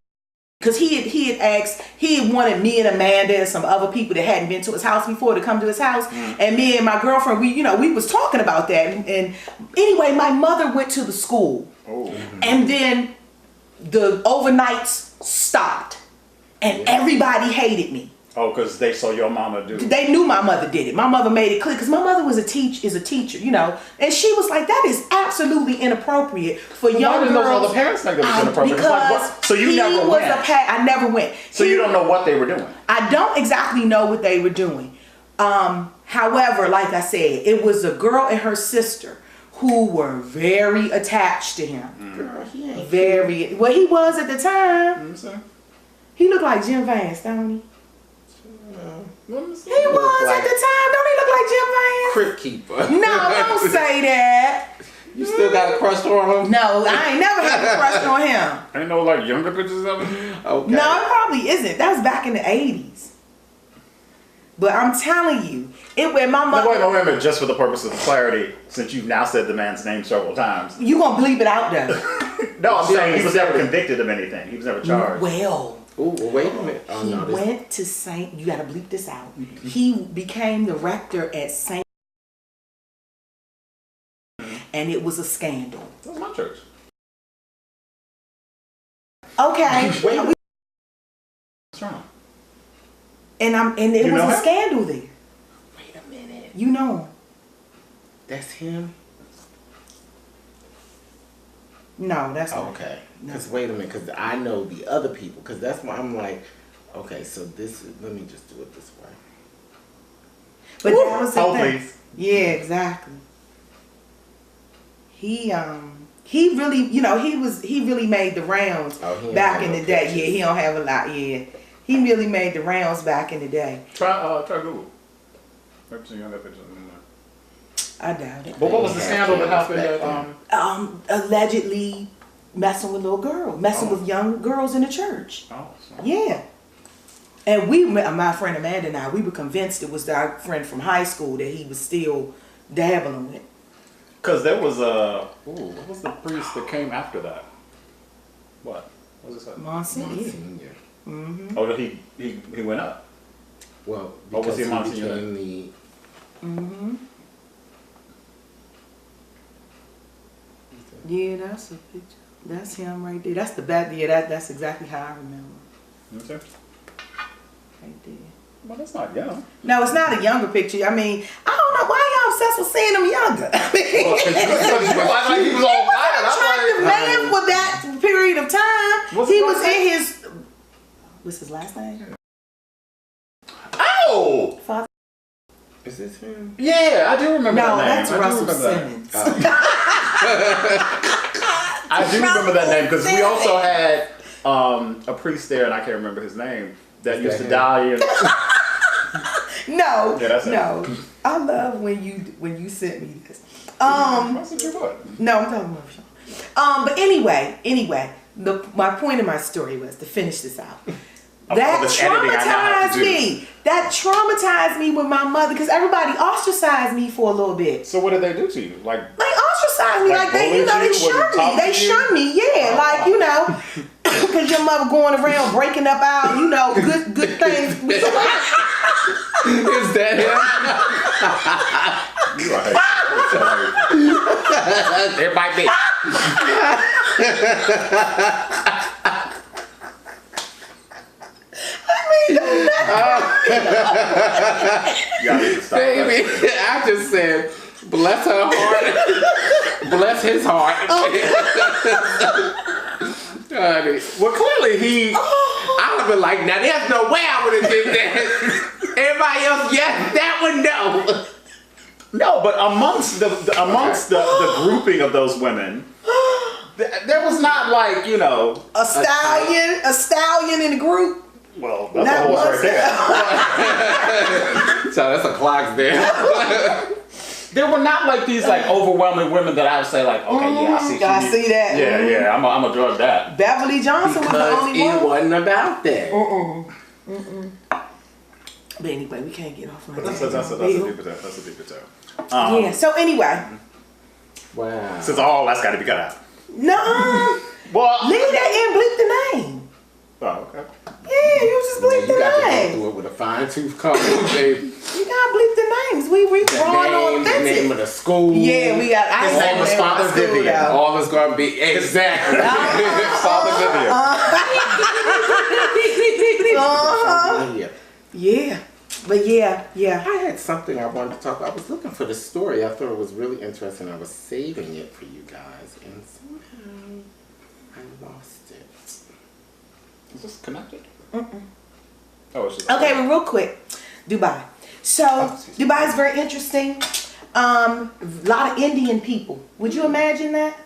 Because he had wanted me and Amanda and some other people that hadn't been to his house before to come to his house. And me and my girlfriend, we was talking about that. And anyway, my mother went to the school. And then the overnights stopped. And everybody hated me. Oh, because they saw your mama do it. They knew my mother did it. My mother made it clear because my mother was a teacher, you know, and she was like, "That is absolutely inappropriate for young girls." Why didn't those other parents think it was inappropriate? Because so you never went. I never went. So you don't know what they were doing. I don't exactly know what they were doing. However, like I said, it was a girl and her sister who were very attached to him. Girl, he ain't very well. He was at the time. He looked like Jim Vance, don't he? He was at the time. Don't he look like Jim Vance? Crypt keeper. No, don't say that. You still got a crush on him? No, I ain't never had a crush on him. Ain't no like younger pictures of him? Okay. No, it probably isn't. That was back in the 80s. But I'm telling you, wait a minute, just for the purpose of clarity, since you've now said the man's name several times. You gonna bleep it out though. No, I'm saying he was never convicted of anything. He was never charged. Well. Ooh, wait a minute. He went to St. You gotta bleep this out. He became the rector at St. And it was a scandal. That's my church. Okay. What's wrong? And it was a scandal there. Wait a minute. You know him. That's him? No, that's not. Okay. Because wait a minute, because I know the other people. Because that's why I'm like, okay, so let me just do it this way. But that was the thing. Please. Yeah, exactly. He really, he really made the rounds back in the day. Yeah, he don't have a lot. Yeah, he really made the rounds back in the day. Try Google. Maybe some younger pictures. I doubt it. But what was the scandal that happened? Allegedly messing with little girls, messing with young girls in the church. Oh, sorry. Yeah. And my friend Amanda and I, we were convinced it was our friend from high school that he was still dabbling with. Because there was what was the priest that came after that? What was it? Monsignor. Mm-hmm. Oh, he went up. Well, was because he he Monsignor? became the... Mm-hmm. Yeah, that's a picture. That's him right there. That's the back. Yeah, that's exactly how I remember. Okay. Right there. Well, that's not young. No, it's not a younger picture. I mean, I don't know why y'all obsessed with seeing him younger. I mean, He was all an attractive man for that period of time. He was in his. What's his last name? Oh! Father. Is this him? Yeah, I do remember that name. No, that's Russell Simmons. Simmons. I do remember that name because we also had a priest there, and I can't remember his name, that used to die. And Yeah, that's it. no. I love when you sent me this. What's it do what? No, I'm talking about Sean. But anyway, my point of my story was to finish this out. That this editing I now have to traumatized do. me. That traumatized me with my mother because everybody ostracized me for a little bit. So what did they do to you? Like Ostracized me, Like like they, bullied they you? shunned Wouldn't talk me. They to you? shunned me, yeah, because your mother going around breaking up our, good things. Is that him? you are It might be. y'all need to stop. Baby, I just said, bless her heart. Bless his heart. Honey. Well, clearly I would have been like, now there's no way I would have did that. Everybody else, yes, that one, no. No, but amongst the grouping of those women, there was not like, a stallion in the group. well, that's That a horse was- right there. So that's a clock there. There were not like these like overwhelming women that I would say like, okay, yeah, I see. I see that. Yeah, I'm a drug that. Beverly Johnson was the Because only it one. wasn't about that. But anyway, we can't get off on That's that. a deeper tale. That's a deeper tale. Yeah. So anyway, Wow. Since all that's got to be cut out. no, Well, leave that in. Bleep the name. Oh, okay. Yeah, you just bleep You the got to go name. through it with a fine tooth comb, baby. You gotta bleep the names. We The drawn name, the name authentic. of the school. Yeah, we got. I His ain't name was saying Father my school, Vivian. though. All is gonna be exactly. Father Vivian. Uh-huh. Yeah, but yeah. I had something I wanted to talk about. I was looking for the story. I thought it was really interesting. I was saving it for you guys, and somehow I lost it. Is this connected? Oh, it's just Okay, well, real quick, Dubai. So Dubai is very interesting. A lot of Indian people. Would you imagine that?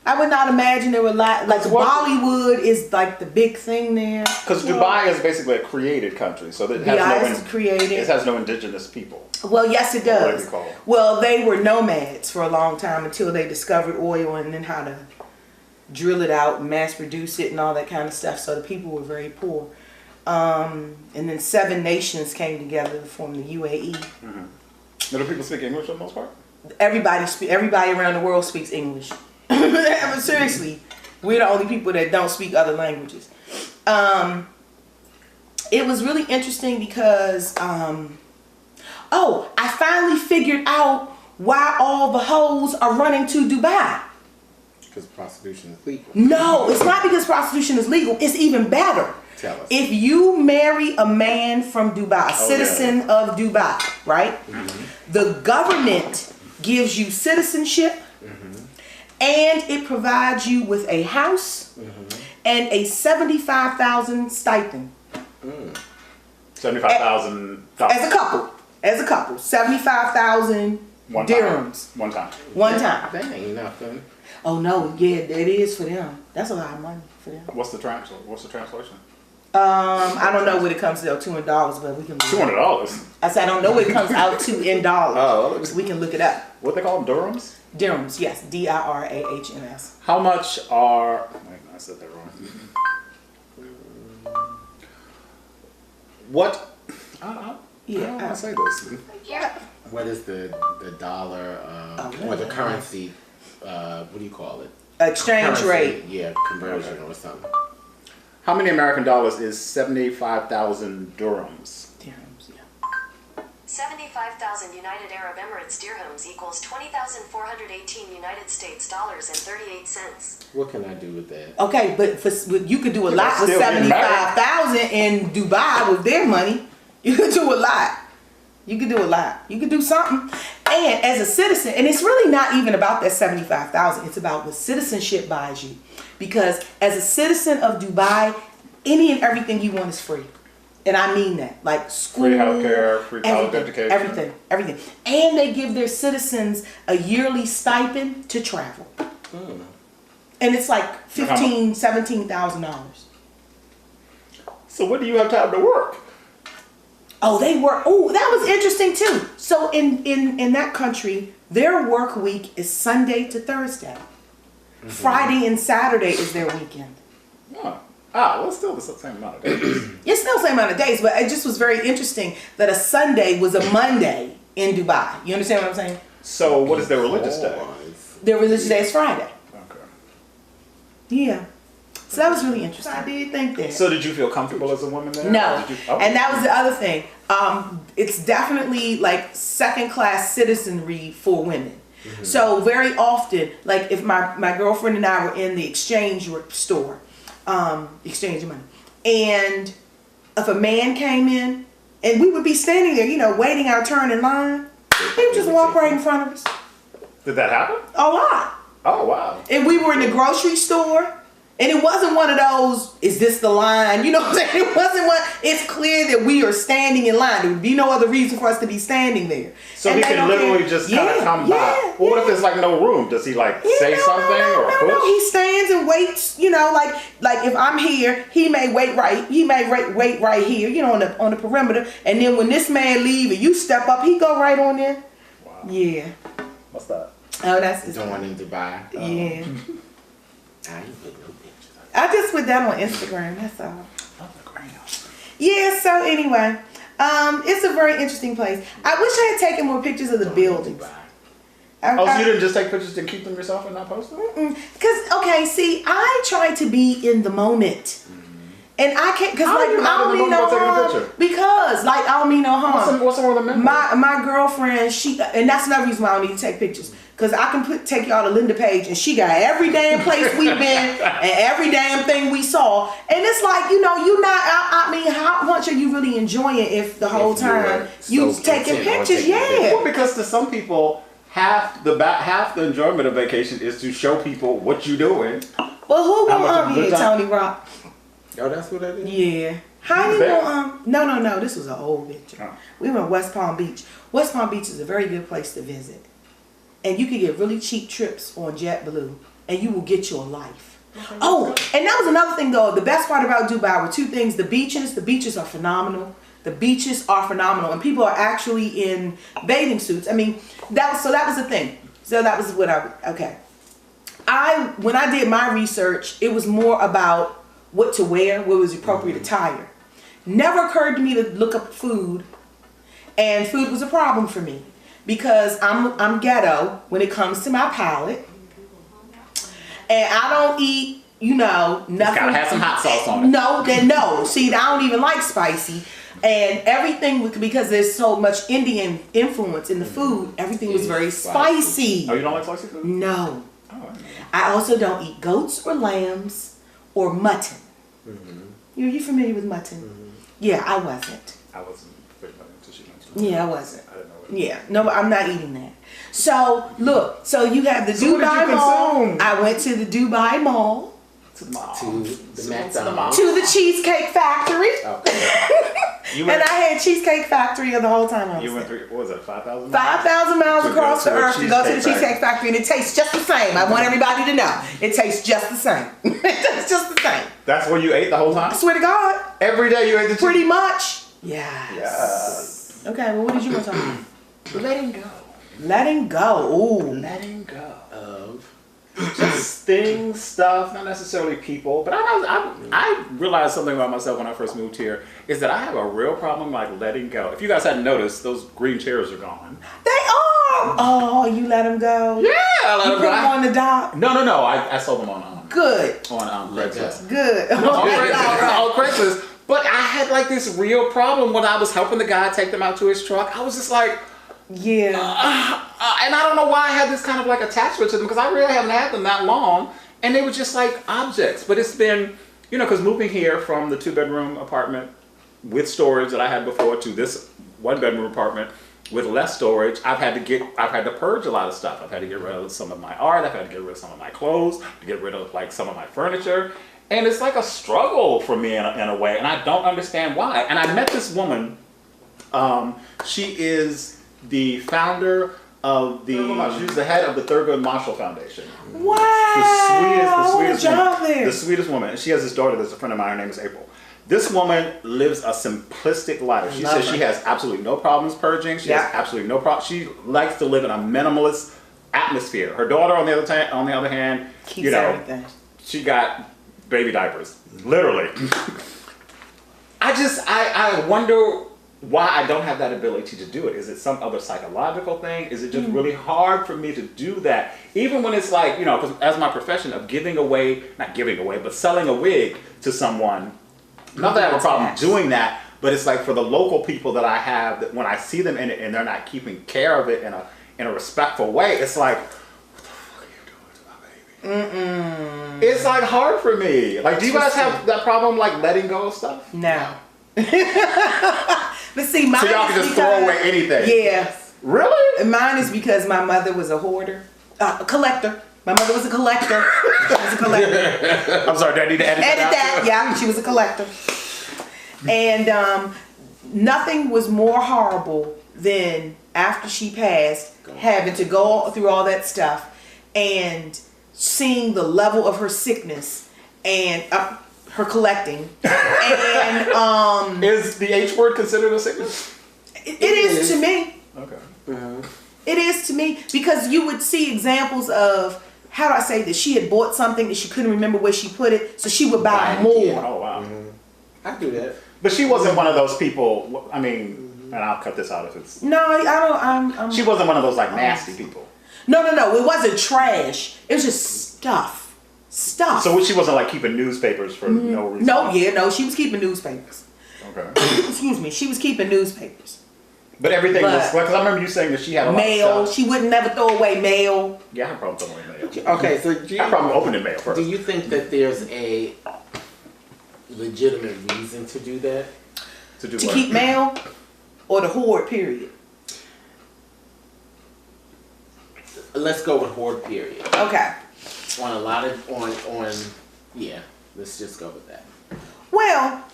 I would not imagine there were a lot. Like What? Bollywood is like the big thing there. Because Dubai is basically a created country, so it Yeah, has it's created. It has no indigenous people. Well, yes, it What do does. you call it? Well, they were nomads for a long time until they discovered oil and then how to drill it out and mass produce it and all that kind of stuff. So the people were very poor. And then 7 nations came together to form the UAE. Do people speak English for the most part? Everybody around the world speaks English. But seriously, we're the only people that don't speak other languages. It was really interesting because, I finally figured out why all the hoes are running to Dubai. Because prostitution is legal. No, it's not because prostitution is legal. It's even better. Tell us. If you marry a man from Dubai, a citizen of Dubai, right? The government gives you citizenship and it provides you with a house and a $75,000 stipend. 75,000 As a couple, 75,000 dirhams. One time. One time. That ain't nothing. Oh no, yeah, it is for them. That's a lot of money for them. What's the translation? I don't know what it comes out to in dollars, but we can look it up. $200. I said I don't know what it comes out to in dollars. Oh. We can look it up. What they call them, dirhams? Dirhams, yes, dirahms. How much are? Wait, I said that wrong. What? I say this. What is the dollar or the currency? What do you call it? Exchange Currency, rate. Yeah, conversion or something. How many American dollars is 75,000 dirhams? Dirhams, yeah. 75,000 United Arab Emirates dirhams equals 20,418 United States dollars and 38 cents. What can I do with that? Okay, but you could do a lot with still getting married. 75,000 in Dubai with their money. You could do a lot. You could do a lot. You could do something. And as a citizen, and it's really not even about that 75,000. It's about what citizenship buys you. Because as a citizen of Dubai, any and everything you want is free. And I mean that. Like school. Free healthcare, free college everything, education. Everything. And they give their citizens a yearly stipend to travel. And it's like $15,000, $17,000. So when do you have time to work? Oh, they work. Oh, that was interesting too. So in that country, their work week is Sunday to Thursday. Mm-hmm. Friday and Saturday is their weekend. Oh. Well, it's still the same amount of days. It's still the same amount of days, but it just was very interesting that a Sunday was a Monday in Dubai. You understand what I'm saying? So what is their religious day? Their religious day is Friday. Okay. Yeah. So that was really interesting. I did think that. So did you feel comfortable as a woman there? No. Oh. And that was the other thing. It's definitely like second class citizenry for women. Mm-hmm. So very often, like if my girlfriend and I were in the exchange store, exchange money, and if a man came in and we would be standing there, waiting our turn in line, he would just walk right in front of us. Did that happen? A lot. Oh, wow. And we were in the grocery store, and it wasn't one of those, is this the line? You know what I'm saying? It wasn't one, it's clear that we are standing in line. There would be no other reason for us to be standing there. So and he can literally just kind of come by. Well, what if there's like no room? Does he like say something or push? No, he stands and waits, like if I'm here, he may wait right right here, on the perimeter. And then when this man leave and you step up, he go right on there. Wow. Yeah. What's that? Oh, that's the one in Dubai. Yeah. I ain't put no pictures. I just put that on Instagram, that's all. Yeah, so anyway, it's a very interesting place. I wish I had taken more pictures of the buildings. So you didn't just take pictures and keep them yourself and not post them? Because, okay, see, I try to be in the moment. And I can't, because like, I don't mean no harm. Because, like, I don't mean no harm. What's wrong with the memory? My girlfriend, and that's another reason why I don't need to take pictures. Because I can take y'all to Linda Page, and she got every damn place we've been and every damn thing we saw. And it's like, you're not, I mean, how much are you really enjoying it if the whole time you taking pictures? Yeah. Well, because to some people, half the enjoyment of vacation is to show people what you're doing. Well, who gonna here, Tony Rock? Oh, that's what that is? Yeah. How you gonna No, this was an old picture. Oh. We went to West Palm Beach. West Palm Beach is a very good place to visit. And you can get really cheap trips on JetBlue, and you will get your life. Okay, oh, and that was another thing though. The best part about Dubai were two things. The beaches are phenomenal. The beaches are phenomenal, and people are actually in bathing suits. I mean, that was the thing. So that was what when I did my research, it was more about what to wear, what was appropriate attire. Never occurred to me to look up food, and food was a problem for me because I'm ghetto when it comes to my palate, and I don't eat, nothing. It's gotta have some hot sauce on it. No. See, I don't even like spicy, and everything because there's so much Indian influence in the food. Everything was very spicy. Oh, you don't like spicy food? No. Oh, I also don't eat goats or lambs or mutton. Mm-hmm. You familiar with mutton? Mm-hmm. Yeah, I wasn't. I wasn't very much until she mentioned it. Yeah, I wasn't. I didn't know what Yeah, no, I'm not eating that. So look, you have the Dubai Mall. I went to the Dubai Mall. To the mall. To the McDonald's. To the Cheesecake Factory. Okay. And I had Cheesecake Factory the whole time I was You went there. through, what was it, 5,000 miles? 5,000 miles across the earth to go to the Cheesecake Factory, and it tastes just the same. I want everybody to know. It tastes just the same. It tastes just the same. That's where you ate the whole time? I swear to God. Every day you ate the Pretty much. Yes. Yes. Okay, well, what did you want to talk about? Letting go. Letting go. Ooh. Letting go. Of Just things, stuff, not necessarily people. But I realized something about myself when I first moved here, is that I have a real problem like letting go. If you guys hadn't noticed, those green chairs are gone. They are. Oh, you let them go? Yeah, I let you them put go. them on the dock? No. I sold them on Good. Craigslist. Good. On Craigslist. But I had like this real problem when I was helping the guy take them out to his truck. I was just like, yeah. And I don't know why I had this kind of like attachment to them, because I really haven't had them that long, and they were just like objects. But it's been, because moving here from the 2-bedroom apartment with storage that I had before to this 1-bedroom apartment with less storage, I've had to purge a lot of stuff. I've had to get rid of some of my art. I've had to get rid of some of my clothes, to get rid of like some of my furniture. And it's like a struggle for me in a way, and I don't understand why. And I met this woman. She is the founder of she's the head of the Thurgood Marshall Foundation. Wow. The sweetest job woman. there. The sweetest woman. And she has this daughter that's a friend of mine. Her name is April. This woman lives a simplistic life. She says she has absolutely no problems purging. She has absolutely no problem. She likes to live in a minimalist atmosphere. Her daughter, on the other hand, Keeps everything. She got baby diapers, literally. I wonder why I don't have that ability to do it. Is it some other psychological thing? Is it just really hard for me to do that? Even when it's like, because as my profession of not giving away, but selling a wig to someone, not that I have a problem doing that, but it's like for the local people that I have, that when I see them in it and they're not keeping care of it in a respectful way, it's like, what the fuck are you doing to my baby? It's like hard for me. Like, do you guys have that problem, like letting go of stuff? No. But see, mine so y'all can just throw away anything? Yeah. Really? Mine is because my mother was a hoarder, a collector. My mother was a collector. She was a collector. I'm sorry, do I need to edit that? Yeah, she was a collector. And nothing was more horrible than after she passed, having to go through all that stuff and seeing the level of her sickness and her collecting. And is the H word considered a sickness? It is to me. Okay. It is to me, because you would see examples of, how do I say this? She had bought something that she couldn't remember where she put it, so she would buy more. Oh wow. I do that. But she wasn't one of those people. I mean, and I'll cut this out if it's. No, I don't. She wasn't one of those like nasty people. No. It wasn't trash. It was just stuff. So she wasn't like keeping newspapers for no reason. No, she was keeping newspapers. Okay. Excuse me, she was keeping newspapers. But everything was, because I remember you saying that she had a lot mail. of stuff. She would never throw away mail. Yeah, I have a problem throwing away mail. Okay, so I have a problem opening mail first. Do you think that there's a legitimate reason to do that? To do To what? keep mail or to hoard, period. Let's go with hoard period. Okay. On a lot of yeah, let's just go with that. Well,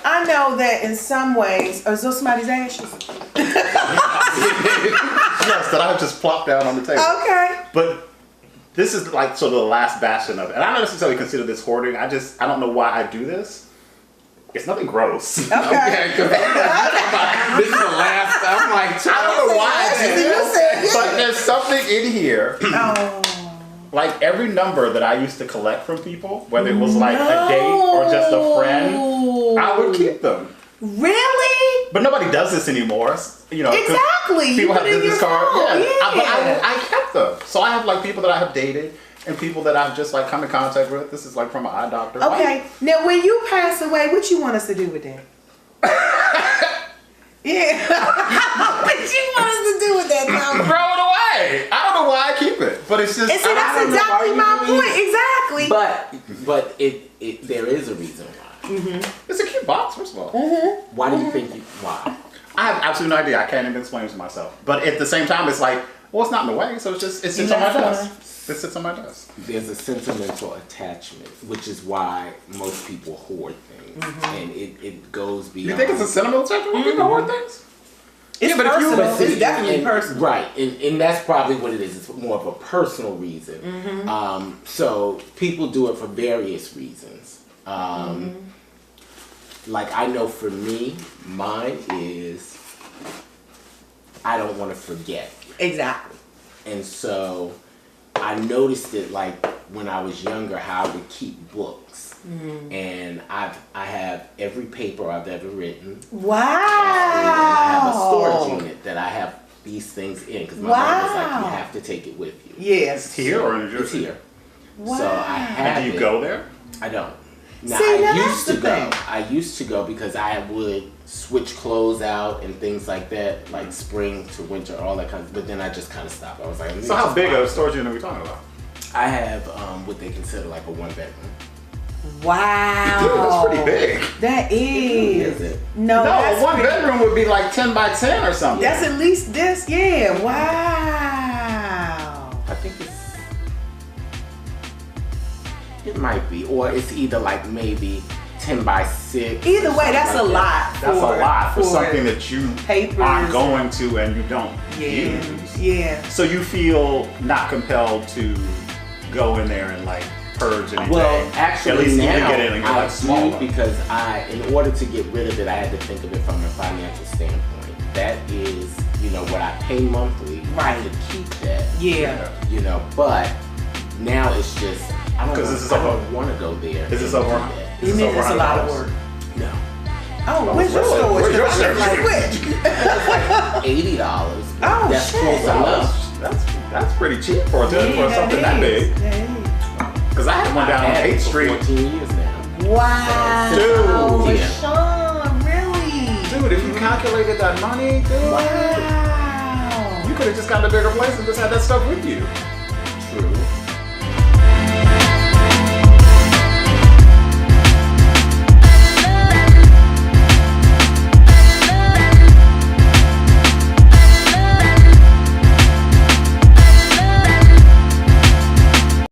I know that in some ways, is those somebody's ashes? Yes, that I have just plopped down on the table. Okay. But this is like sort of the last bastion of it. And I don't necessarily consider this hoarding. I don't know why I do this. It's nothing gross. Okay. Because this is the last. I'm like, I don't know why I do this. this. But there's something in here. Oh. Like every number that I used to collect from people, whether it was like a date or just a friend, I would keep them. Really? But nobody does this anymore. Exactly. People have business cards. Yeah. But I kept them. So I have like people that I have dated and people that I've just like come in contact with. This is like from an eye doctor. Okay. Now, when you pass away, what you want us to do with that? Yeah. What you want us to do with that now? Throw it away. I don't know why I keep it, but it's just. And see, that's exactly my point. Exactly. But it there is a reason why. Mm-hmm. It's a cute box, first of all. Mm-hmm. Why do you think why? I have absolutely no idea. I can't even explain it to myself. But at the same time, it's like, well, it's not in the way, so it sits on my desk. It sits on my desk. There's a sentimental attachment, which is why most people hoard things, and it goes beyond. You think it's a sentimental attachment when people hoard things? It's but if you- personal. See, It's definitely and- personal. Right, and that's probably what it is. It's more of a personal reason. So people do it for various reasons. Like I know for me, mine is I don't want to forget. Exactly. And so I noticed it like when I was younger how I would keep books. And I have every paper I've ever written. Wow. And I have a storage unit that I have these things in because my mom was like, you have to take it with you. Yes. It's here or in New Jersey? It's here. Wow. So I have And do you go there? I don't. Now See, now I that's used to the go. thing. I used to go because I would switch clothes out and things like that, like spring to winter, all that kind of. But then I just kind of stopped. I was like, So how big of a storage unit are we talking about? I have what they consider like a 1-bedroom. Wow. Dude, that's pretty big. That is. Is it? No, No, that's one pretty- bedroom would be like 10 by 10 or something. That's at least this. Yeah. Wow. I think it might be, or it's either like maybe 10 by 6. Either or way, something that's like a that. lot. That's a lot for something that you papers. are going to and you don't Yeah. use. Yeah. So you feel not compelled to go in there and like purge any Well, day. actually, at least now you can get in and get I like smaller. do, because in order to get rid of it, I had to think of it from a financial standpoint. That is, what I pay monthly. I have to keep that. Yeah. But now it's just I don't want to go there. Is this over? You mean it's a lot of work? No. Oh, where's your storage? Where's your Because I'm storage? like, $80. Oh, That's shit. close enough. That's pretty cheap for something that big. Because I had one down on I've had it 8th for Street. 14 years now. Wow. Dude. Yeah. Sean, really? Dude, if you calculated that money, dude, Wow. you could have just gotten a bigger place and just had that stuff with you. True.